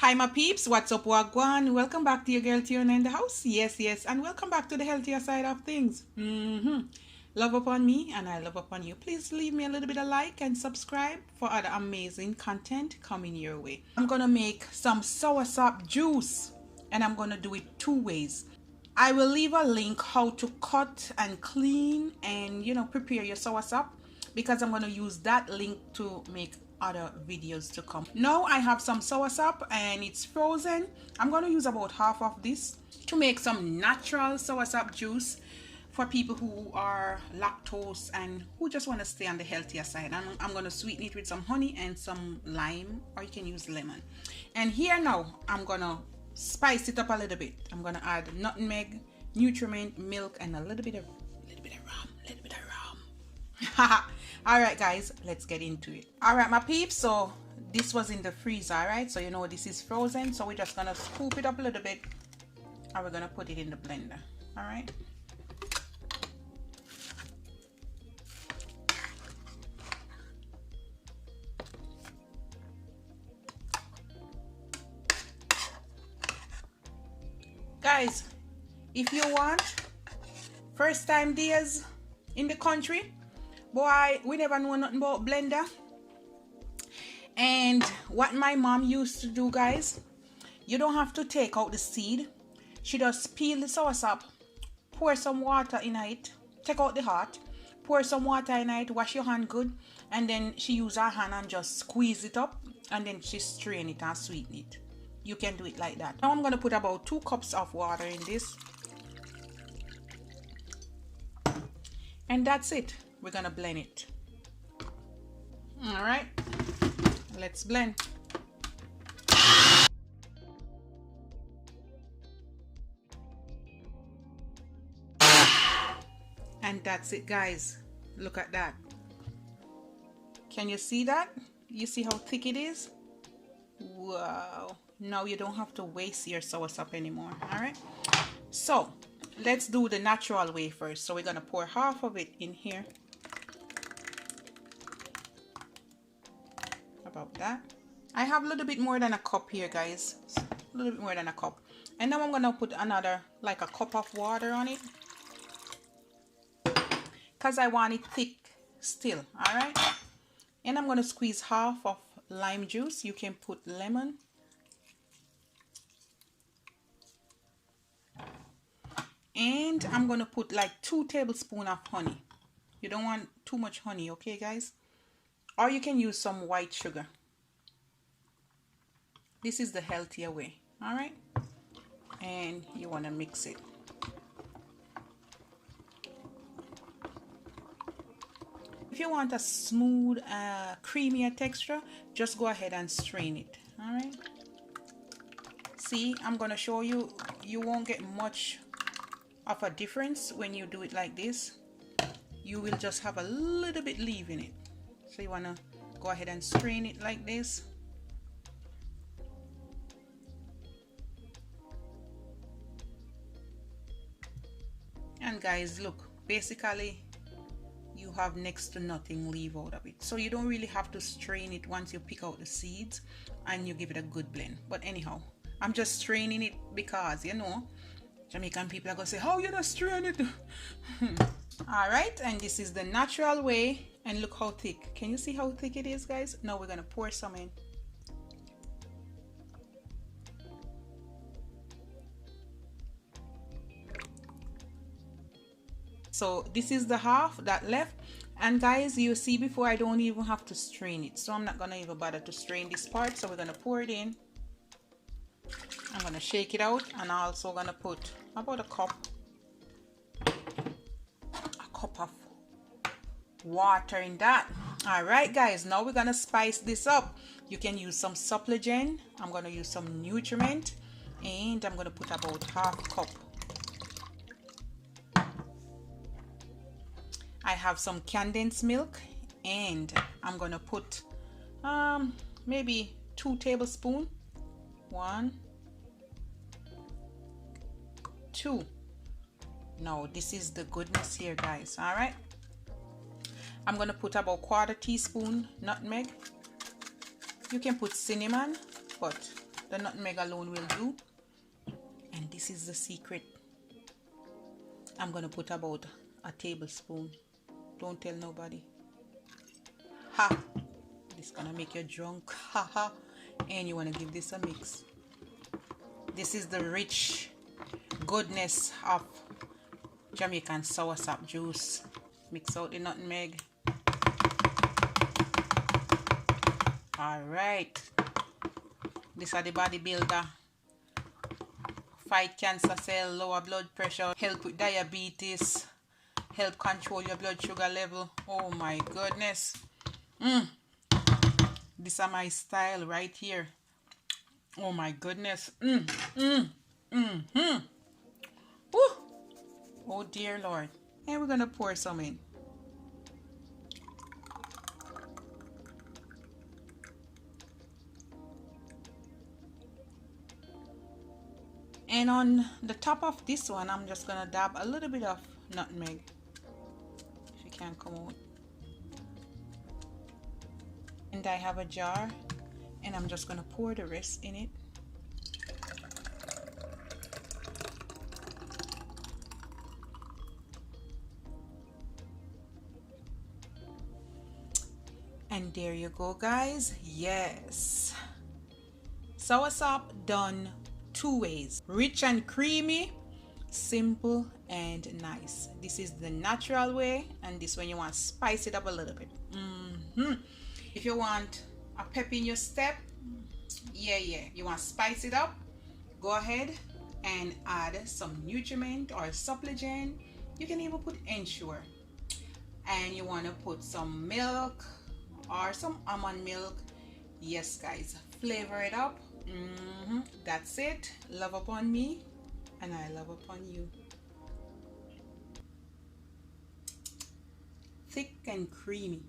Hi my peeps, what's up, wagwan? Welcome back to your girl Tiona in the house. Yes, and welcome back to the healthier side of things. Love upon me and I love upon you. Please leave me a little bit of like and subscribe for other amazing content coming your way. I'm gonna make some soursop juice and I'm gonna do it two ways. I will leave a link how to cut and clean and prepare your soursop, because I'm going to use that link to make other videos to come. Now I have some soursop and it's frozen. I'm going to use about half of this to make some natural soursop juice for people who are lactose and who just want to stay on the healthier side. I'm going to sweeten it with some honey and some lime, or you can use lemon. And here now I'm going to spice it up a little bit. I'm going to add nutmeg, nutriment, milk, and a little bit of rum. All right guys, let's get into it. All right my peeps, so this was in the freezer, all right? So this is frozen, so we're just gonna scoop it up a little bit and we're gonna put it in the blender. All right, guys, if you want first time days in the country, boy, we never know nothing about blender. And what my mom used to do, guys, you don't have to take out the seed. She just peel the soursop, pour some water in it, take out the heart, pour some water in it, wash your hand good, and then she use her hand and just squeeze it up, and then she strain it and sweeten it. You can do it like that. Now I'm gonna put about 2 cups of water in this, and that's it. We're gonna blend it. All right, let's blend. And that's it, guys. Look at that. Can you see that? You see how thick it is? Wow. Now you don't have to waste your soursop anymore. All right, so let's do the natural way first. So we're gonna pour half of it in here, about that. I have a little bit more than a cup here, guys, a little bit more than a cup. And now I'm gonna put another, like a cup of water on it, because I want it thick still. All right, and I'm gonna squeeze half of lime juice. You can put lemon. And I'm going to put like 2 tablespoons of honey. You don't want too much honey, okay guys? Or you can use some white sugar. This is the healthier way, all right? And you want to mix it. If you want a smooth, creamier texture, just go ahead and strain it, all right? See, I'm going to show you, you won't get much of a difference when you do it like this. You will just have a little bit leave in it, so you want to go ahead and strain it like this. And guys, look, basically you have next to nothing leave out of it, so you don't really have to strain it once you pick out the seeds and you give it a good blend. But anyhow, I'm just straining it because Jamaican people are gonna say, how you not strain it? All right, and this is the natural way, and look how thick. Can you see how thick it is, guys? Now we're gonna pour some in. So this is the half that left, and guys, you see before, I don't even have to strain it, so I'm not gonna even bother to strain this part. So we're gonna pour it in. I'm gonna shake it out, and I'm also gonna put about a cup of water in that. All right guys, now we're gonna spice this up. You can use some supplement. I'm gonna use some nutriment, and I'm gonna put about half cup. I have some condensed milk, and I'm gonna put maybe 2 tablespoons. 1, 2. Now this is the goodness here, guys. All right, I'm gonna put about 1/4 teaspoon nutmeg. You can put cinnamon, but The nutmeg alone will do. And this is the secret. I'm gonna put about a tablespoon. Don't tell nobody. Ha! This gonna make you drunk. Ha ha! And you wanna give this a mix. This is the rich goodness of Jamaican soursop juice. Mix out the nutmeg. Alright. This are the bodybuilder. Fight cancer cell, lower blood pressure, help with diabetes, help control your blood sugar level. Oh my goodness. This are my style right here. Oh my goodness. Woo. Oh dear Lord. And we're gonna pour some in. And on the top of this one, I'm just gonna dab a little bit of nutmeg. If you can come out. And I have a jar, and I'm just gonna pour the rest in it. And there you go, guys. Yes, soursop done 2 ways: rich and creamy, simple and nice. This is the natural way, and this when you want to spice it up a little bit. If you want a pep in your step, you want to spice it up, go ahead and add some nutriment or supplement. You can even put Ensure. And you want to put some milk or some almond milk. Yes guys, flavor it up. That's it. Love upon me, and I love upon you. Thick and creamy.